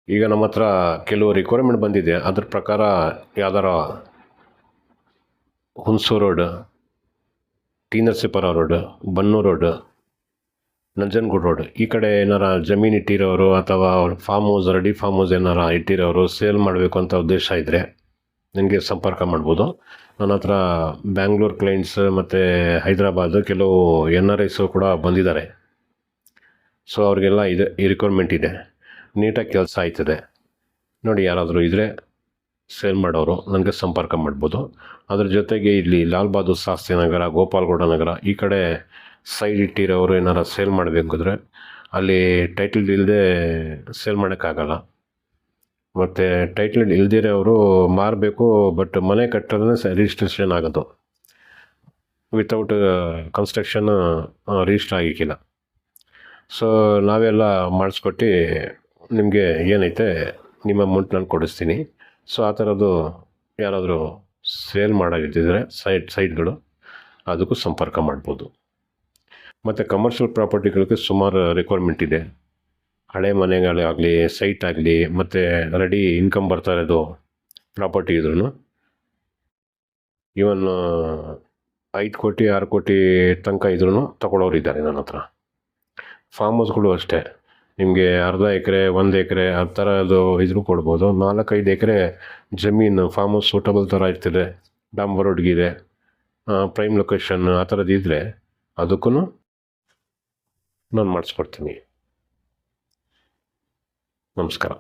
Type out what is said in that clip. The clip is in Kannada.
ಈಗ ನಮ್ಮ ಹತ್ರ ಕೆಲವು ರಿಕ್ವೈರ್ಮೆಂಟ್ ಬಂದಿದೆ. ಅದ್ರ ಪ್ರಕಾರ ಯಾವ್ದಾರ Hunsur road, T Narasipura road, Bannur road, Nanjangud road ಈ ಕಡೆ ಏನಾರ ಜಮೀನು ಇಟ್ಟಿರೋರು ಅಥವಾ farm house, ready farm house ಏನಾರ ಇಟ್ಟಿರೋರು ಸೇಲ್ ಮಾಡಬೇಕು ಅಂತ ಉದ್ದೇಶ ಇದ್ದರೆ ನನಗೆ ಸಂಪರ್ಕ ಮಾಡ್ಬೋದು. ನನ್ನ ಹತ್ರ ಬ್ಯಾಂಗ್ಳೂರು ಕ್ಲೈಂಟ್ಸ್ ಮತ್ತು ಹೈದ್ರಾಬಾದ್ ಕೆಲವು NRIಸು ಕೂಡ ಬಂದಿದ್ದಾರೆ. ಸೊ ಅವ್ರಿಗೆಲ್ಲ ಇದೆ, ಈ ರಿಕ್ವೈರ್ಮೆಂಟ್ ಇದೆ, ನೀಟಾಗಿ ಕೆಲಸ ಆಯ್ತದೆ. ನೋಡಿ, ಯಾರಾದರೂ ಇದ್ದರೆ ಸೇಲ್ ಮಾಡೋರು ನನಗೆ ಸಂಪರ್ಕ ಮಾಡ್ಬೋದು. ಅದ್ರ ಜೊತೆಗೆ ಇಲ್ಲಿ ಲಾಲ್ ಬಹದ್ದೂರ್ ಶಾಸ್ತ್ರಿ ನಗರ, ಗೋಪಾಲಗೌಡ ನಗರ ಈ ಕಡೆ ಸೈಡ್ ಇಟ್ಟಿರೋರು ಏನಾರ ಸೇಲ್ ಮಾಡಬೇಕಿದ್ರೆ ಅಲ್ಲಿ ಟೈಟಲ್ ಇಲ್ಲದೆ ಸೇಲ್ ಮಾಡೋಕ್ಕಾಗಲ್ಲ. ಮತ್ತು ಟೈಟಲ್ ಇಲ್ದಿರೋರು ಮಾರಬೇಕು, ಬಟ್ ಮನೆ ಕಟ್ಟೋದ್ರೆ ರಿಜಿಸ್ಟ್ರೇಷನ್ ಆಗೋದು. ವಿತೌಟ್ ಕನ್ಸ್ಟ್ರಕ್ಷನ್ ರಿಜಿಸ್ಟರ್ ಆಗಿಕ್ಕಿಲ್ಲ. ಸೊ ನಾವೆಲ್ಲ ಮಾಡಿಸ್ಕೊಟ್ಟು ನಿಮಗೆ ಏನೈತೆ ನಿಮ್ಮ ಅಮೌಂಟ್ ನಾನು ಕೊಡಿಸ್ತೀನಿ. ಸೊ ಆ ಥರದ್ದು ಯಾರಾದರೂ ಸೇಲ್ ಮಾಡೋದಿದ್ದರೆ ಸೈಟ್ಗಳು ಅದಕ್ಕೂ ಸಂಪರ್ಕ ಮಾಡ್ಬೋದು. ಮತ್ತು ಕಮರ್ಷಿಯಲ್ ಪ್ರಾಪರ್ಟಿಗಳಿಗೆ ಸುಮಾರು ರಿಕ್ವೈರ್ಮೆಂಟ್ ಇದೆ. ಹಳೆ ಮನೆಗಳಾಗಲಿ, ಸೈಟ್ ಆಗಲಿ, ಮತ್ತು ರೆಡಿ ಇನ್ಕಮ್ ಬರ್ತಾ ಇರೋದು ಪ್ರಾಪರ್ಟಿ ಇದ್ರೂ ಈವನ್ 5 ಕೋಟಿ 6 ಕೋಟಿ ತನಕ ಇದ್ರೂ ತಗೊಳ್ಳೋರು ಇದ್ದಾರೆ ನನ್ನ ಹತ್ರ. ಫಾರ್ಮ್ ಹೌಸ್ಗಳು ಅಷ್ಟೇ, ನಿಮಗೆ ಅರ್ಧ ಎಕರೆ, 1 ಎಕರೆ ಆ ಥರದ್ದು ಇದ್ರೂ ಕೊಡ್ಬೋದು. 4-5 ಎಕರೆ ಜಮೀನು ಫಾರ್ಮ್ ಹೌಸ್ ಸೂಟಬಲ್ ಥರ ಇರ್ತದೆ, ಡಾಂಬರ್ ರೋಡ್ಗಿದೆ, ಪ್ರೈಮ್ ಲೊಕೇಶನ್ ಆ ಥರದ್ದು ಇದ್ದರೆ ಅದಕ್ಕೂ ನಾನು ಮಾಡಿಸ್ಕೊಡ್ತೀನಿ. ನಮಸ್ಕಾರ.